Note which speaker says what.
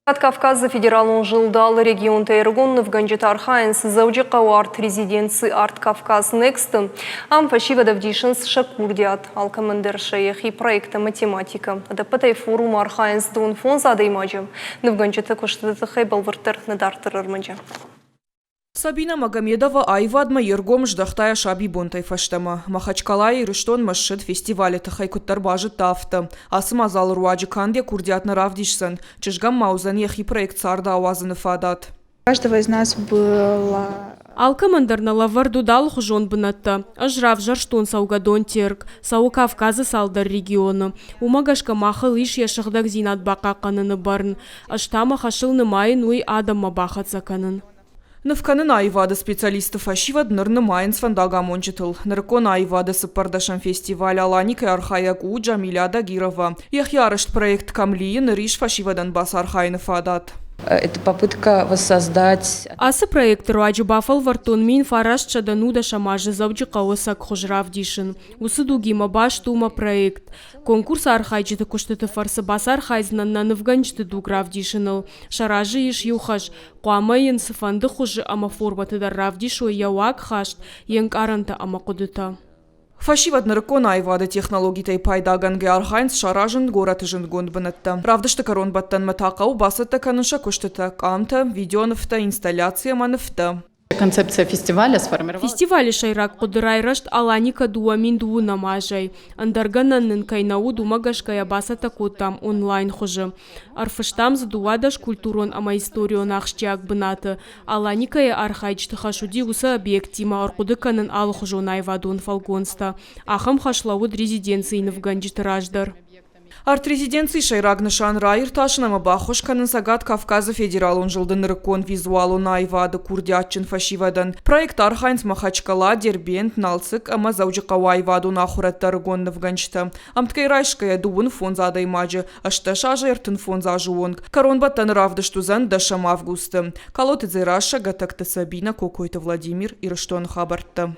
Speaker 1: От Кавказа федералун жылдал регион Тайргон в Ганджитар Хайнс заудикау арт резиденции Арт Кавказ Next ам фашива давдишинс шакурдиат алкамендер шейх и проекта математика. Да патай форум Архайнс дун фон задаймаджа. В Ганджита коштата хайбал вартер надартер армаджа.
Speaker 2: Сабина Магомедова айвадма ергом ждахтая шаби бонтай фаштама. Махачкалай рыштон машет фестивале тахай куттарбажы тафта. Асым азал руаджи канде курдиатна равдишсан. Чешгам маузан ехи проект сарда ауазаны фадат.
Speaker 3: У каждого из нас было...
Speaker 4: Алкамандарна лаварду дал хужон бынатта. Ажрав жарштон саугадон терк. Сау Кавказа салдар региона. Умагашка махал иш яшагдак зинат бака каныны барн. Аштама хашылны майын уй адама бахат заканын.
Speaker 2: Навканын айвада специалистов ашива днырны майнс фандага мончитыл. Наркон айвада сыпардашан фестиваль Аланика Архаяку Джамиля Дагирова. Яхьярышт проект Камлиин риш фашивадан бас Архайны фадат.
Speaker 3: Это попытка воссоздать...
Speaker 4: Асы проект руаджи бафал вартон мин фараш чадануда шамажы завджи каосак хожрав дишин. Усы дугима баш тума проект. Конкурс архайджиты куштыты фарсы бас архайзнан на навганчты дуграв дишинал. Шаражи иш юхаш. Куамайын сыфанды хужи ама форматы даррав дишу яуак хашт. Янг аранта ама кудыта.
Speaker 2: Фашивад наркон айвада технологитай пайдаганге архайнс шаражын горатыжын гондбанатта. Правда, что корон баттан матакау басата каныша куштыта камта, видеоныфта, инсталляция маныфта.
Speaker 5: Концепция фестиваля сформировалась.
Speaker 4: Фестиваль шайрак кудырайрашт Аланика дуамин дуна мажай. Андаргананын кайнау думагашкая басата котам онлайн хожи. Арфыштам задуадаш культурон ама историон ахштяк бынаты. Аланикая архайчты хашуди уса объектима аркудыканын ал хожон айвадон фалгонста. Ахам хашлауд резиденции в Ганджитраждар.
Speaker 2: Арт-резиденции шайраг нышан райыр ташынама бахошканын сагат Кавказа федералун жылдын рыкон визуалу найвады курдиатчын фашивадан. Проект Архайнс Махачкала, Дербент, Налцык, ама заужикава айваду нахураттары гонны в Ганчта. Амткай райшкая дуын фон задаймаджы, ашта шажа эртын фон зажуонг. Корон баттан равдыштузан дашам августы. Колоты дзираша гатакта Сабина, Кокойта Владимир и Рыштон хабарта.